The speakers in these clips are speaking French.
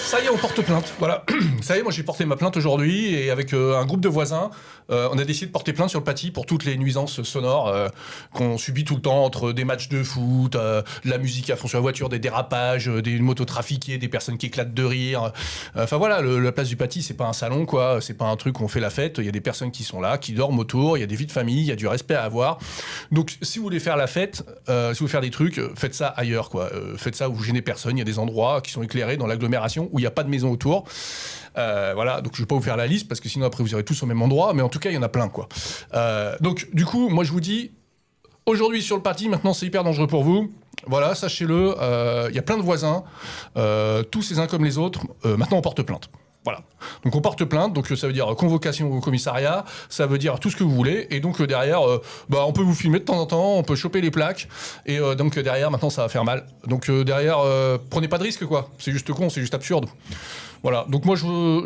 Ça y est, on porte plainte. Voilà. Ça y est, moi j'ai porté ma plainte aujourd'hui et avec un groupe de voisins, on a décidé de porter plainte sur le Paty pour toutes les nuisances sonores qu'on subit tout le temps entre des matchs de foot, de la musique à fond sur la voiture, des dérapages, des motos trafiquées, des personnes qui éclatent de rire. Enfin voilà, la place du Paty, c'est pas un salon, quoi. C'est pas un truc où on fait la fête. Il y a des personnes qui sont là, qui dorment autour. Il y a des vies de famille, il y a du respect à avoir. Donc si vous voulez faire la fête, si vous voulez faire des trucs, faites ça ailleurs, quoi. Faites ça où vous gênez personne. Il y a des endroits qui sont éclairés dans l'agglomération où il n'y a pas de maison autour. Voilà, donc je vais pas vous faire la liste parce que sinon après vous irez tous au même endroit, mais en tout cas il y en a plein, quoi. Donc du coup, moi je vous dis, aujourd'hui sur le Paty, maintenant c'est hyper dangereux pour vous. Voilà, sachez-le, il y a plein de voisins, tous les uns comme les autres. Maintenant on porte plainte. Voilà. Donc on porte plainte, donc ça veut dire convocation au commissariat, ça veut dire tout ce que vous voulez, et donc derrière, on peut vous filmer de temps en temps, on peut choper les plaques, et donc derrière, maintenant ça va faire mal. Donc derrière, prenez pas de risque, quoi. C'est juste con, c'est juste absurde. Voilà, donc moi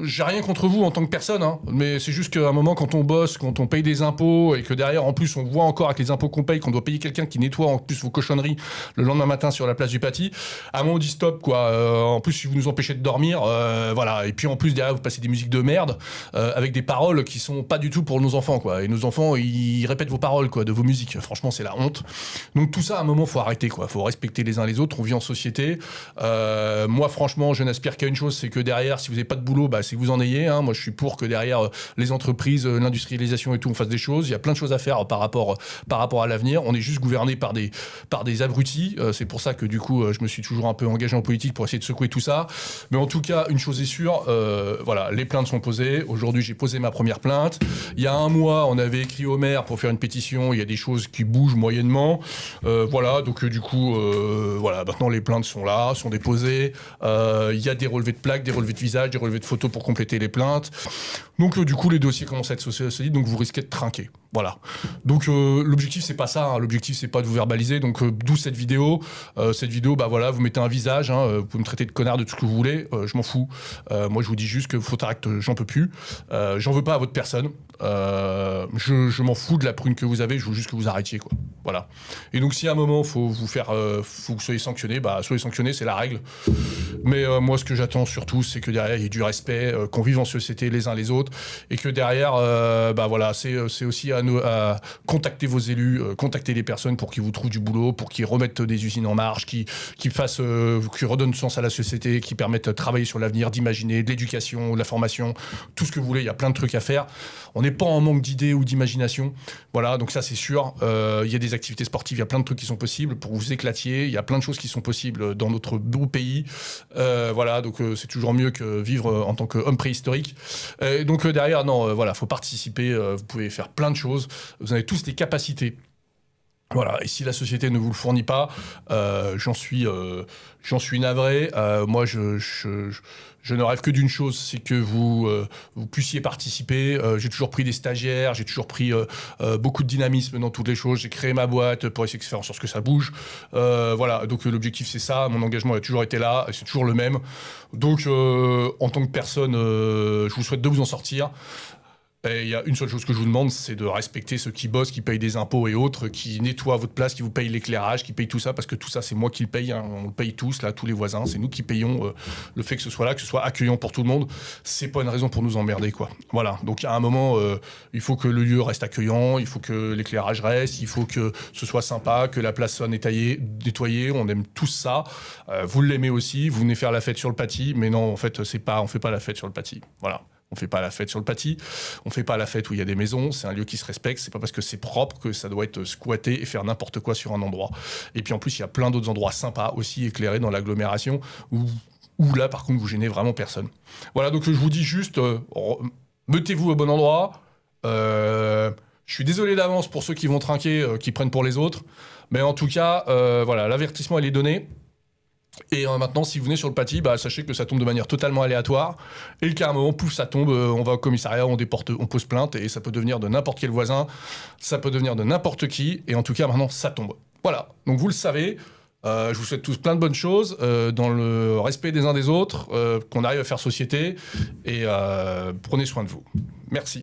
j'ai rien contre vous en tant que personne, hein, mais c'est juste qu'à un moment quand on bosse, quand on paye des impôts et que derrière en plus on voit encore avec les impôts qu'on paye qu'on doit payer quelqu'un qui nettoie en plus vos cochonneries le lendemain matin sur la place du Paty, à un moment on dit stop, quoi. En plus si vous nous empêchez de dormir, voilà, et puis en plus derrière vous passez des musiques de merde avec des paroles qui sont pas du tout pour nos enfants, quoi. Et nos enfants ils répètent vos paroles, quoi, de vos musiques. Franchement c'est la honte. Donc tout ça à un moment faut arrêter, quoi. Faut respecter les uns les autres. On vit en société. Moi franchement je n'aspire qu'à une chose, c'est que derrière si vous n'avez pas de boulot, c'est que vous en ayez. Hein. Moi, je suis pour que derrière les entreprises, l'industrialisation et tout, on fasse des choses. Il y a plein de choses à faire par rapport à l'avenir. On est juste gouverné par des abrutis. C'est pour ça que du coup, je me suis toujours un peu engagé en politique pour essayer de secouer tout ça. Mais en tout cas, une chose est sûre, voilà, les plaintes sont posées. Aujourd'hui, j'ai posé ma première plainte. Il y a un mois, on avait écrit au maire pour faire une pétition. Il y a des choses qui bougent moyennement. Voilà, donc du coup, voilà, maintenant les plaintes sont là, sont déposées. Il y a des relevés de plaques, des relevés de visage, des relevés de photos pour compléter les plaintes. Donc du coup les dossiers commencent à être solides, donc vous risquez de trinquer. Voilà. Donc l'objectif c'est pas ça, hein. L'objectif c'est pas de vous verbaliser, donc d'où cette vidéo. Voilà, vous mettez un visage, hein, vous pouvez me traiter de connard de tout ce que vous voulez, je m'en fous. Moi je vous dis juste que faut arrêter, j'en peux plus. J'en veux pas à votre personne. Je m'en fous de la prune que vous avez, je veux juste que vous arrêtiez, quoi. Voilà. Et donc si à un moment faut vous faire, faut que vous soyez sanctionné, soyez sanctionné, c'est la règle. Mais moi ce que j'attends surtout c'est que derrière il y ait du respect, qu'on vive en société les uns les autres, et que derrière, voilà, c'est aussi à contacter vos élus, contacter les personnes pour qu'ils vous trouvent du boulot, pour qu'ils remettent des usines en marche, qui redonnent sens à la société, qui permettent de travailler sur l'avenir, d'imaginer, de l'éducation, de la formation, tout ce que vous voulez. Il y a plein de trucs à faire. On n'est pas en manque d'idées ou d'imagination. Voilà, donc ça c'est sûr. Il y a des activités sportives, il y a plein de trucs qui sont possibles pour que vous éclatiez. Il y a plein de choses qui sont possibles dans notre beau pays. Voilà, donc c'est toujours mieux que vivre en tant qu'homme préhistorique. Donc derrière, non, voilà, faut participer. Vous pouvez faire plein de choses. Vous avez tous les capacités. Voilà, et si la société ne vous le fournit pas, j'en suis navré. Moi, je ne rêve que d'une chose, c'est que vous puissiez participer. J'ai toujours pris des stagiaires, j'ai toujours pris beaucoup de dynamisme dans toutes les choses. J'ai créé ma boîte pour essayer de faire en sorte que ça bouge. Voilà, donc l'objectif c'est ça. Mon engagement a toujours été là, et c'est toujours le même. Donc, en tant que personne, je vous souhaite de vous en sortir. Et il y a une seule chose que je vous demande, c'est de respecter ceux qui bossent, qui payent des impôts et autres, qui nettoient votre place, qui vous payent l'éclairage, qui payent tout ça, parce que tout ça, c'est moi qui le paye, hein. On le paye tous, là, tous les voisins, c'est nous qui payons le fait que ce soit là, que ce soit accueillant pour tout le monde. C'est pas une raison pour nous emmerder, quoi. Voilà, donc à un moment, il faut que le lieu reste accueillant, il faut que l'éclairage reste, il faut que ce soit sympa, que la place soit nettoyée, on aime tous ça. Vous l'aimez aussi, vous venez faire la fête sur le Paty, mais non, en fait, on fait pas la fête sur le Paty. Voilà. On fait pas la fête sur le Paty, on fait pas la fête où il y a des maisons, c'est un lieu qui se respecte, c'est pas parce que c'est propre que ça doit être squatté et faire n'importe quoi sur un endroit. Et puis en plus, il y a plein d'autres endroits sympas aussi éclairés dans l'agglomération où là, par contre, vous gênez vraiment personne. Voilà, donc je vous dis juste, mettez-vous au bon endroit. Je suis désolé d'avance pour ceux qui vont trinquer, qui prennent pour les autres. Mais en tout cas, voilà, l'avertissement, il est donné. Et maintenant, si vous venez sur le Paty, sachez que ça tombe de manière totalement aléatoire. Et qu'à un moment, pouf, ça tombe, on va au commissariat, on pose plainte, et ça peut devenir de n'importe quel voisin, ça peut devenir de n'importe qui, et en tout cas, maintenant, ça tombe. Voilà, donc vous le savez, je vous souhaite tous plein de bonnes choses, dans le respect des uns des autres, qu'on arrive à faire société, et prenez soin de vous. Merci.